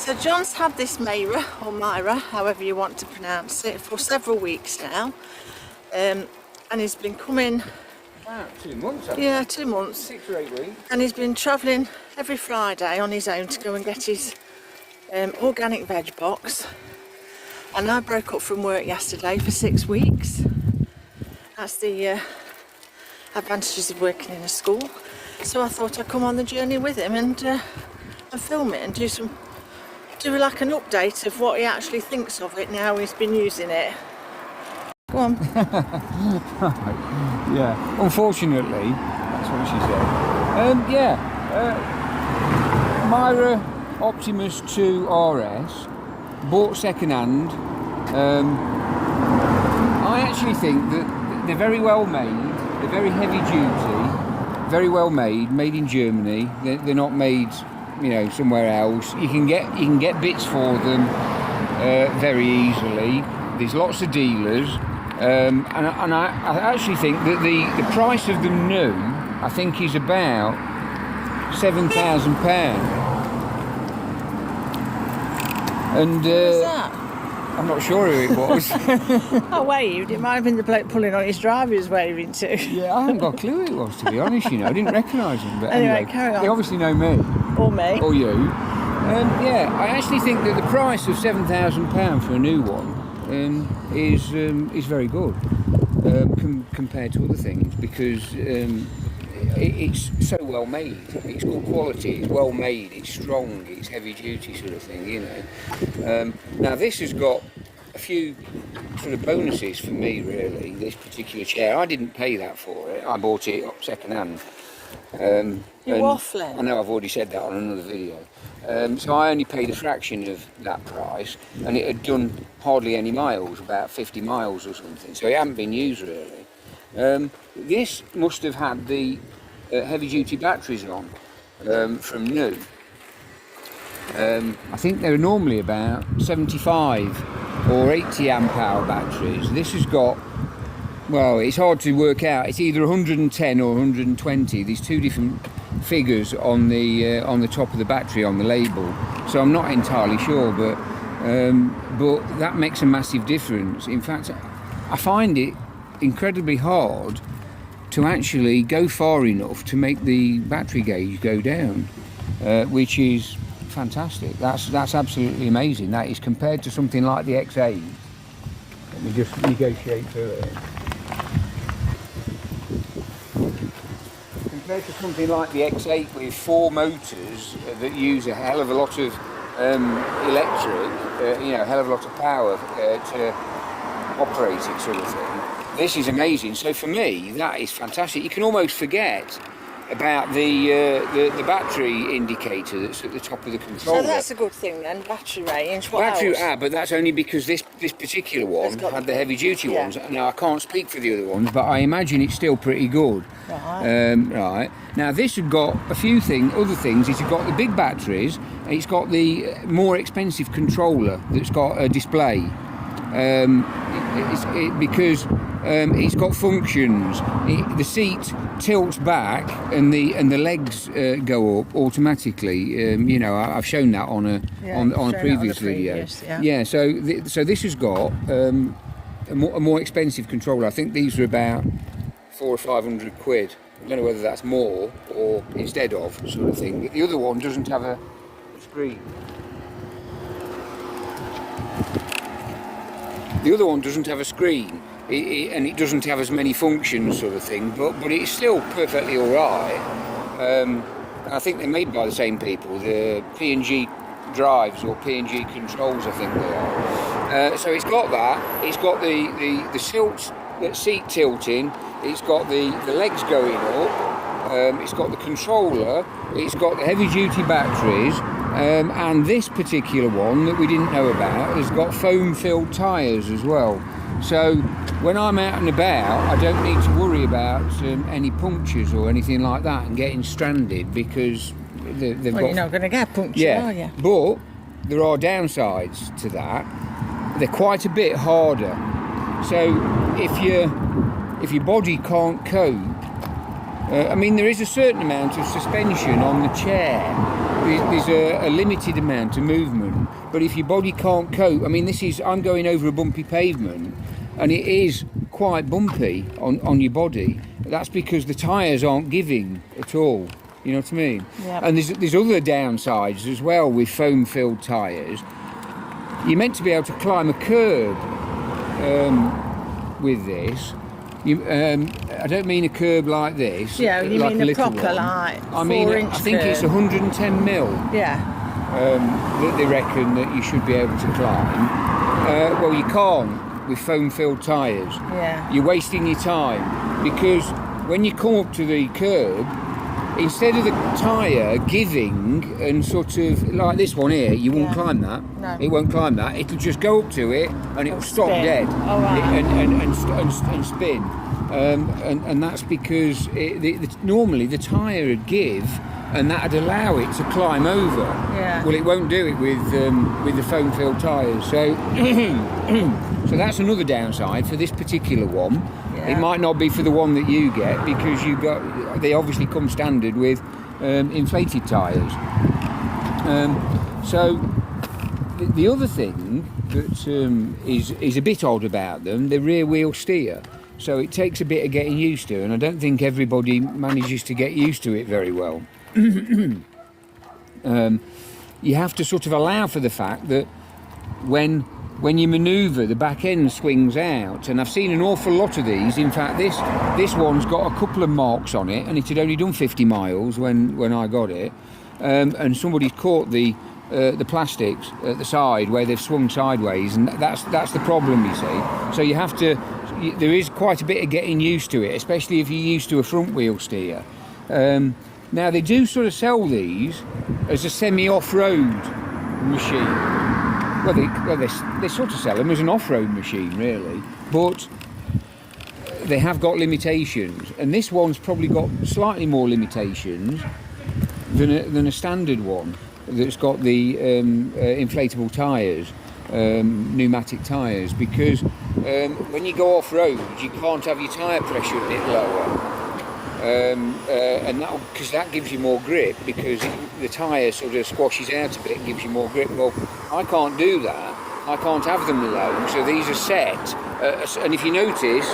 So John's had this Meyra, or Meyra, however you want to pronounce it, for several weeks now. And he's been coming... About 2 months, yeah, 2 months. 6 or 8 weeks. And he's been travelling every Friday on his own to go and get his organic veg box. And I broke up from work yesterday for 6 weeks. That's the advantages of working in a school. So I thought I'd come on the journey with him and film it and do like an update of what he actually thinks of it now he's been using it. Go on. Yeah, unfortunately, that's what she said. Meyra Optimus 2 RS, bought second hand. I actually think that they're very well made, they're very heavy duty, very well made in Germany. They're not made, you know, somewhere else. You can get bits for them very easily. There's lots of dealers. And I actually think that the price of them new, I think, is about £7,000. And What was that? I'm not sure who it was. I waved. It might have been the bloke pulling on his driver he was waving to. Yeah, I haven't got a clue who it was, to be honest. You know, I didn't recognise him. But Anyway, carry on. They obviously know me. Or me. Or you. Yeah, I actually think that the price of £7,000 for a new one is very good compared to other things, because it's so well made. It's good quality, it's well made, it's strong, it's heavy duty sort of thing, you know. Now this has got a few sort of bonuses for me, really. This particular chair, I didn't pay that for it. I bought it second hand. You're waffling. I know I've already said that on another video. So I only paid a fraction of that price, and it had done hardly any miles, about 50 miles or something, so it hadn't been used really. This must have had the heavy duty batteries on from new. I think they're normally about 75 or 80 amp hour batteries. This has got, well, it's hard to work out. It's either 110 or 120. There's two different figures on the top of the battery on the label, so I'm not entirely sure, but that makes a massive difference. In fact, I find it incredibly hard to actually go far enough to make the battery gauge go down, which is fantastic. That's absolutely amazing. That is, compared to something like the X8. Let me just negotiate through it. Compared to something like the X8 with 4 motors that use a hell of a lot of electric, you know, a hell of a lot of power to operate it, sort of thing. This is amazing. So for me, that is fantastic. You can almost forget about the battery indicator that's at the top of the controller. So that's a good thing then, battery range. What else? But that's only because this particular one had the heavy duty ones. Now I can't speak for the other ones, but I imagine it's still pretty good. Right. Right. Now this has got a few other things. It's got the big batteries. It's got the more expensive controller that's got a display. Because it's got functions. The seat tilts back and the legs go up automatically. You know, I've shown that on a previous video. Yeah. So this has got a more expensive controller. I think these are about 400 or 500 quid. I don't know whether that's more or instead of sort of thing. But the other one doesn't have a screen. The other one doesn't have a screen, and it doesn't have as many functions, sort of thing, but it's still perfectly alright. I think they're made by the same people, the P&G drives or P&G controls, I think they are. So it's got that, it's got the seat tilting, it's got the legs going up, it's got the controller, it's got the heavy duty batteries. And this particular one that we didn't know about has got foam-filled tyres as well. So when I'm out and about, I don't need to worry about any punctures or anything like that and getting stranded, because they've got... You're not going to get punctured, are you? But there are downsides to that. They're quite a bit harder. So if your body can't cope, I mean, there is a certain amount of suspension on the chair. there's a limited amount of movement. But if your body can't cope, I mean, I'm going over a bumpy pavement, and it is quite bumpy on your body. That's because the tyres aren't giving at all. You know what I mean? Yep. And there's other downsides as well with foam-filled tyres. You're meant to be able to climb a curb with this. I don't mean a curb like this. Yeah, you like mean a proper one. like 4-inch I think curb. it's 110 mil. Yeah. That they reckon that you should be able to climb. Well, you can't with foam-filled tyres. Yeah. You're wasting your time, because when you come up to the curb, instead of the tyre giving and sort of like this one here, you won't climb that. No. It won't climb that. It'll just go up to it and it'll stop spin. dead. Oh, right. and spin. And that's because normally the tyre would give, and that'd allow it to climb over. Yeah. Well, it won't do it with the foam-filled tyres. So, so that's another downside for this particular one. Yeah. It might not be for the one that you get, because they obviously come standard with inflated tyres. So the other thing that is a bit odd about them, the rear wheel steer. So it takes a bit of getting used to, and I don't think everybody manages to get used to it very well. You have to sort of allow for the fact that when you manoeuvre, the back end swings out, and I've seen an awful lot of these. In fact, this one's got a couple of marks on it, and it had only done 50 miles when I got it, and somebody's caught the plastics at the side where they've swung sideways, and that's the problem, you see. So you have to. There is quite a bit of getting used to it, especially if you're used to a front wheel steer. Now they do sort of sell these as a semi-off-road machine. Well, they sort of sell them as an off-road machine, really, but they have got limitations, and this one's probably got slightly more limitations than a standard one that's got the inflatable tyres, pneumatic tyres, because when you go off-road, you can't have your tyre pressure a bit lower. And because that gives you more grip, because the tyre sort of squashes out a bit and gives you more grip. Well, I can't do that. I can't have them low, so these are set. And if you notice,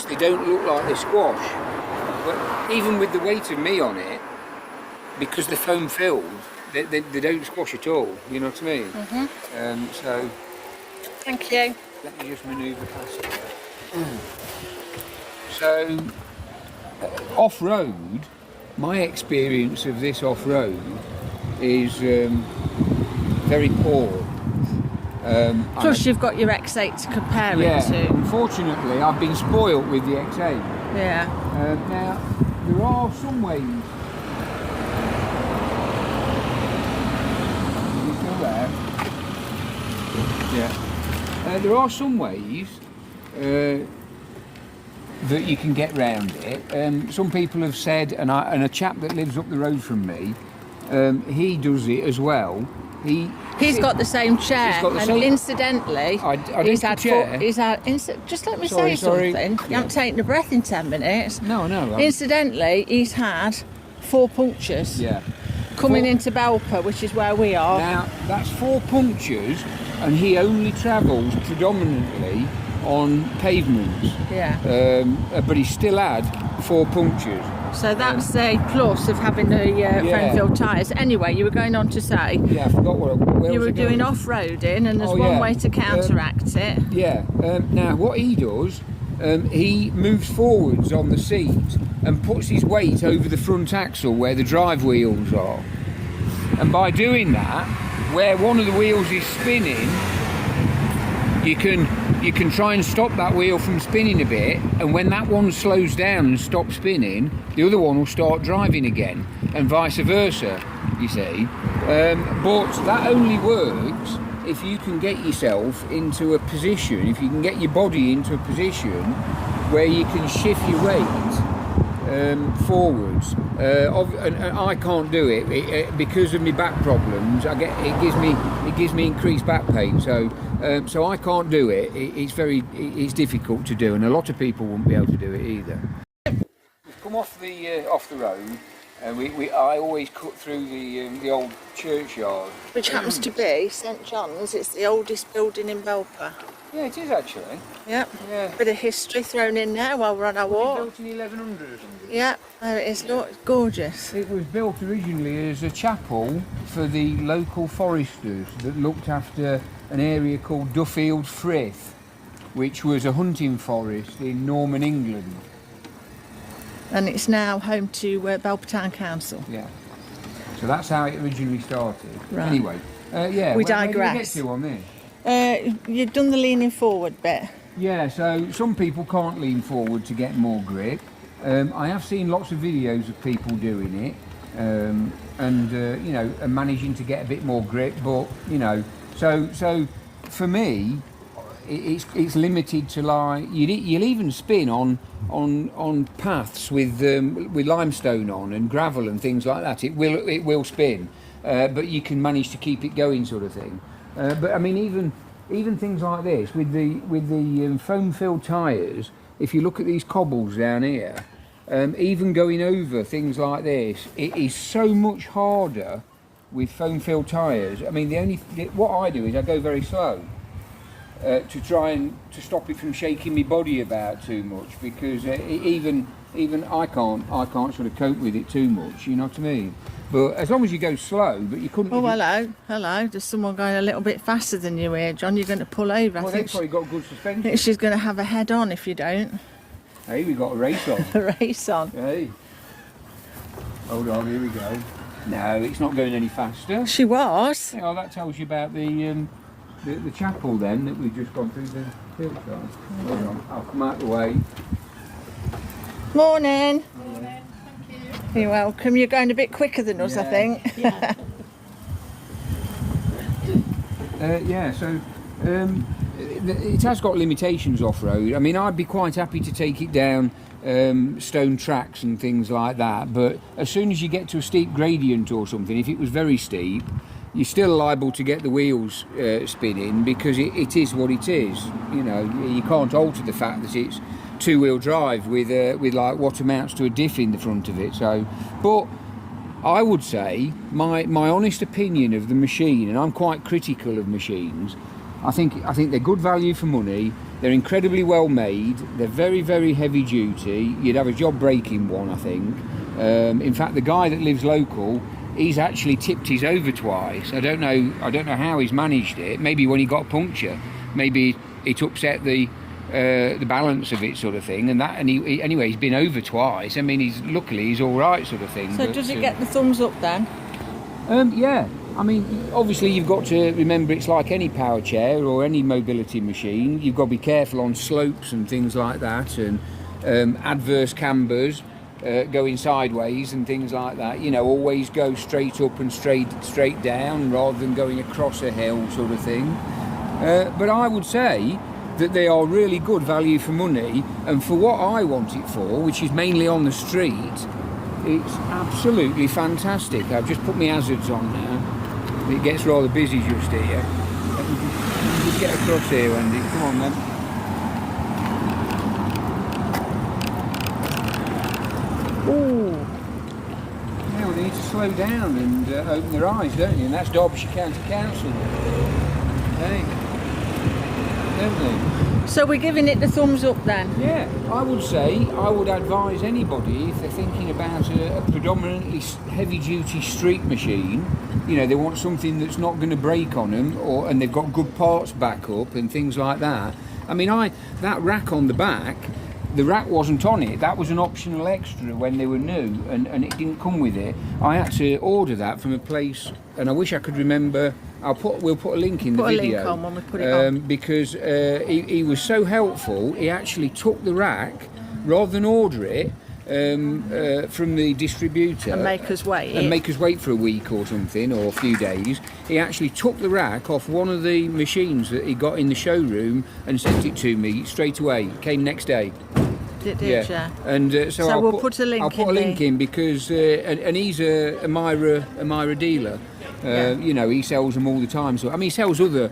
they don't look like they squash. But even with the weight of me on it, because they're foam filled, they don't squash at all. You know what I mean? Mm-hmm. So. Thank you. Let me just manoeuvre past it. So. Off-road, my experience of this off-road is very poor. Plus you've got your X8 to compare it to. Unfortunately, I've been spoilt with the X8. Yeah. Now, there are some ways. Is it still there? Yeah. There are some ways that you can get round it. Some people have said, and a chap that lives up the road from me, he does it as well. He's got the same chair, got the and same, incidentally, he's had chair. Just let me Sorry. say something. You haven't taken a breath in 10 minutes. No. Incidentally, he's had 4 punctures. Yeah. Coming into Belper, which is where we are. Now that's 4 punctures, and he only travels predominantly on pavements. Yeah. But he still had 4 punctures. So that's a plus of having the foam-filled tyres. Anyway, you were going on to say. Yeah, I forgot where you were doing off-roading, and there's one way to counteract it. Yeah. Now what he does, he moves forwards on the seat and puts his weight over the front axle where the drive wheels are. And by doing that, where one of the wheels is spinning, you can try and stop that wheel from spinning a bit, and when that one slows down and stops spinning, the other one will start driving again, and vice versa, you see. But that only works if you can get yourself into a position, if you can get your body into a position where you can shift your weight forwards. And I can't do it because of my back problems. It gives me increased back pain. So I can't do it. It's difficult to do, and a lot of people won't be able to do it either. We've come off the road, I always cut through the old churchyard. Which happens to be St John's. It's the oldest building in Belper. Yeah, it is actually. Yep. Yeah. Bit of history thrown in there while we're on our walk. Built in 1100 or something. Yeah, there it is. Look, it's gorgeous. It was built originally as a chapel for the local foresters that looked after an area called Duffield Frith, which was a hunting forest in Norman England. And it's now home to Belper Town Council. Yeah. So that's how it originally started. Right. Anyway, yeah. We where did we get digress. to on this? You've done the leaning forward bit. Yeah, so some people can't lean forward to get more grip. I have seen lots of videos of people doing it, and you know, and managing to get a bit more grip. But you know, so for me, it's limited to like you'll even spin on paths with limestone on and gravel and things like that. It will spin, but you can manage to keep it going, sort of thing. But I mean, even things like this with the foam-filled tyres. If you look at these cobbles down here, even going over things like this, it is so much harder with foam-filled tyres. I mean, what I do is I go very slow to try and to stop it from shaking my body about too much, because even I can't sort of cope with it too much. You know what I mean? But as long as you go slow, but you couldn't. Oh, hello. There's someone going a little bit faster than you here, John. You're going to pull over. Well, I think they've probably got good I suspension. think she's going to have a head on if you don't. Hey, we got a race on. A race on. Hey. Hold on, here we go. No, it's not going any faster. She was. Yeah, well, that tells you about the chapel then that we've just gone through the hillside. Hold on, I'll come out the way. Morning. Morning, thank you. You're welcome. You're going a bit quicker than us, I Yeah. think. Yeah. Yeah, so it has got limitations off-road. I mean, I'd be quite happy to take it down stone tracks and things like that, but as soon as you get to a steep gradient or something, if it was very steep, you're still liable to get the wheels spinning, because it is what it is. You know, you can't alter the fact that it's two-wheel drive with like what amounts to a diff in the front of it. So, but I would say my honest opinion of the machine, and I'm quite critical of machines. I think they're good value for money. They're incredibly well made. They're very, very heavy duty. You'd have a job breaking one, I think. In fact, the guy that lives local, he's actually tipped his over twice. I don't know how he's managed it. Maybe when he got a puncture, maybe it upset the balance of it, sort of thing. And anyway, he's been over twice. I mean, luckily he's all right, sort of thing. So but, does it get the thumbs up then? Yeah. I mean, obviously you've got to remember it's like any power chair or any mobility machine. You've got to be careful on slopes and things like that, and adverse cambers, going sideways and things like that. You know, always go straight up and straight down rather than going across a hill, sort of thing. But I would say that they are really good value for money, and for what I want it for, which is mainly on the street, it's absolutely fantastic. I've just put my hazards on now. It gets rather busy just here. Let me just get across here, Andy. Come on then. Ooh. Yeah, well, they need to slow down and open their eyes, don't you? And that's Derbyshire County Council. Hey, don't they? So we're giving it the thumbs up then? Yeah, I would advise anybody, if they're thinking about a predominantly heavy-duty street machine, you know, they want something that's not going to break on them, and they've got good parts back up and things like that. I mean, that rack on the back, the rack wasn't on it. That was an optional extra when they were new, and it didn't come with it. I had to order that from a place, and I wish I could remember. We'll put a link in the video. Put a link on when we put it on. Because he was so helpful. He actually took the rack rather than order it from the distributor And make us wait for a week or something, or a few days. He actually took the rack off one of the machines that he got in the showroom and sent it to me straight away. It came next day. Yeah. And so we'll put a link. I'll put a link in because and he's a Meyra dealer. You know, he sells them all the time. So I mean, he sells other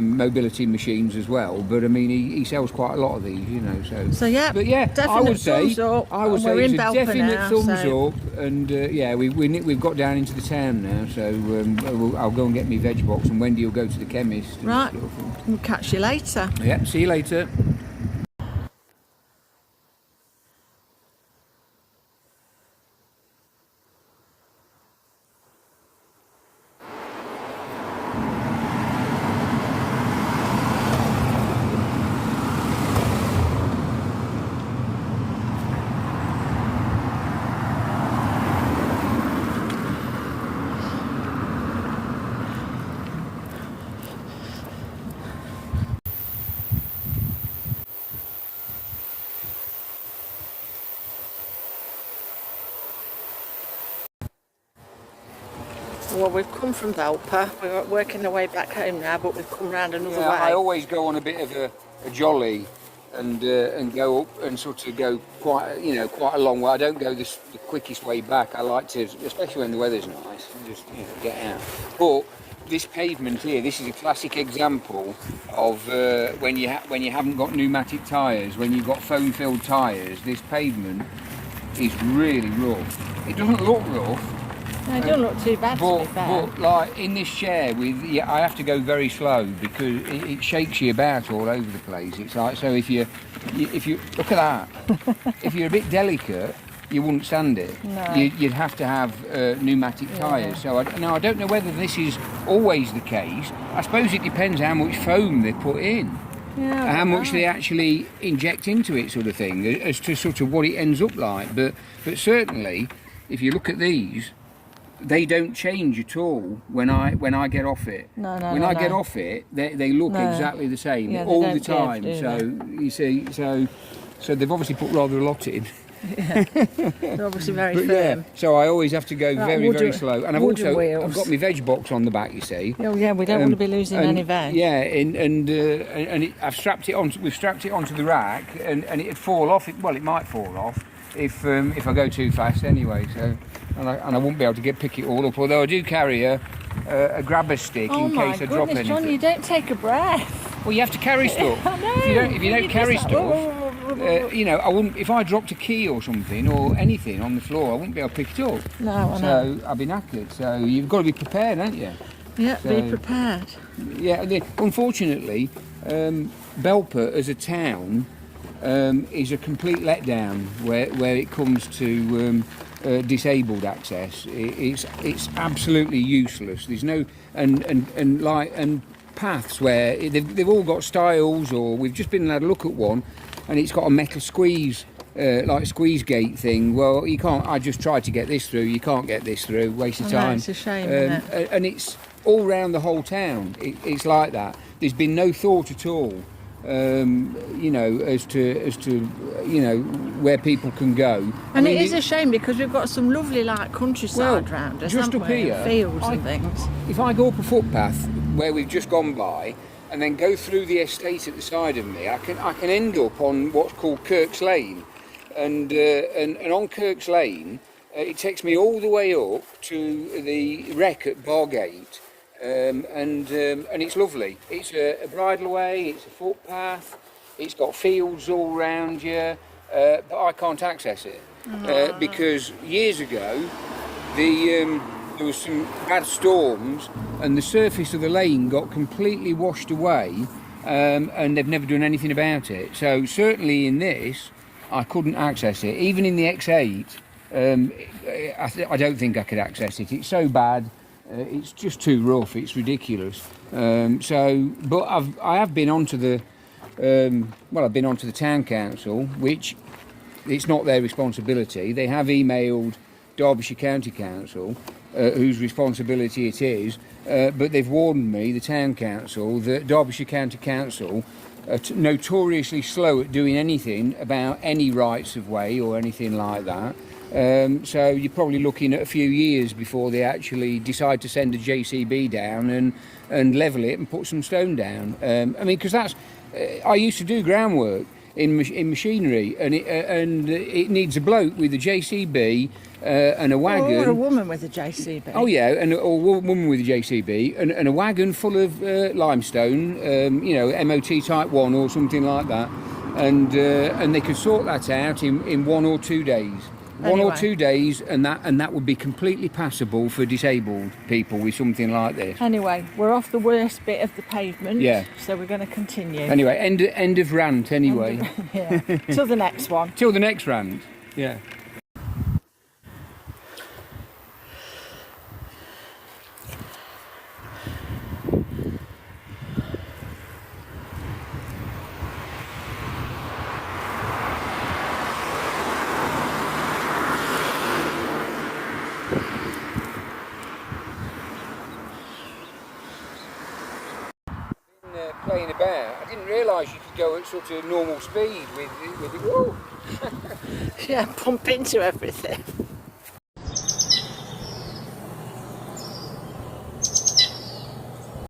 mobility machines as well. But I mean, he sells quite a lot of these. You know, so yeah, but yeah, definite I would say thumbs up. I would And say we're it's in a Belper definite now, thumbs so. up. And yeah, we've got down into the town now, so I'll go and get me veg box, and Wendy will go to the chemist. And Right, stuff. we'll catch you later. Yeah, see you later. Well, we've come from Belper. We're working our way back home now, but we've come round another Yeah, way. I always go on a bit of a jolly and go up and sort of go quite a long way. I don't go the quickest way back. I like to, especially when the weather's nice, just get out. But this pavement here, this is a classic example of when you haven't got pneumatic tyres, when you've got foam-filled tyres. This pavement is really rough. It doesn't look rough. No, it doesn't look too bad, to be fair. But like in this chair, I have to go very slow because it shakes you about all over the place. It's like, so if you look at that, if you're a bit delicate, you wouldn't stand it. No. You'd have to have pneumatic tyres. So I don't know whether this is always the case. I suppose it depends how much foam they put in. Yeah, How much they actually inject into it, sort of thing, as to sort of what it ends up like. But certainly, if you look at these, they don't change at all when I get off it. No, when I get off it, they look exactly the same, Yeah, all they the don't time. give, do So you see, so they've obviously put rather a lot in. They're obviously very But firm. yeah, so I always have to go very wooden- slow. And I've wooden wheels. I've got my veg box on the back, you see. Oh yeah, we don't want to be losing And, any veg. Yeah, I've strapped it on. We've strapped it onto the rack, and it'd fall off. Well, it might fall off if I go too fast anyway. So, and I won't be able to pick it all up. Although I do carry a grabber stick Oh in my case I drop goodness, anything. John, you don't take a breath. Well, you have to carry stuff. I know. If you don't carry just stuff, I wouldn't. If I dropped a key or something or anything on the floor, I wouldn't be able to pick it up. No, I know. So I'd be knackered. So you've got to be prepared, haven't you? Yeah, be So- prepared. Yeah. Unfortunately, Belper as a town is a complete letdown where it comes to disabled access. It's absolutely useless. There's no and paths where they've all got stiles, or we've just been and had a look at one, and it's got a metal squeeze. Like squeeze gate thing. Well, you can't. I just tried to get this through. You can't get this through. Waste of I know, time. it's a shame, isn't it? And it's all round the whole town. It's like that. There's been no thought at all. As to where people can go. And it is a shame because we've got some lovely countryside round us, just haven't up we? here, Fields and things. If I go up a footpath where we've just gone by, and then go through the estate at the side of me, I can end up on what's called Kirk's Lane, and on Kirk's Lane, it takes me all the way up to the wreck at Bargate. And it's lovely. It's a bridleway, it's a footpath, it's got fields all round you, but I can't access it because years ago there was some bad storms and the surface of the lane got completely washed away, and they've never done anything about it. So certainly in this, I couldn't access it. Even in the X8, I don't think I could access it. It's so bad. It's just too rough. It's ridiculous. But I have been onto the I've been onto the town council, which it's not their responsibility. They have emailed Derbyshire County Council, whose responsibility it is, but they've warned me, the town council, that Derbyshire County Council are notoriously slow at doing anything about any rights of way or anything like that. So you're probably looking at a few years before they actually decide to send a JCB down and level it and put some stone down. Because that's I used to do groundwork, in machinery, and it needs a bloke with a JCB and a wagon. Or a woman with a JCB. Oh yeah, or a woman with a JCB and a wagon full of limestone, MOT Type 1 or something like that, and they could sort that out in 1 or 2 days. One or 2 days, and that would be completely passable for disabled people with something like this. Anyway, we're off the worst bit of the pavement. Yeah. So we're going to continue. Anyway, end of rant. Anyway, yeah. Till the next one. Till the next rant. Yeah. Playing about. I didn't realise you could go at sort of normal speed with it. Whoa. Yeah, bump into everything.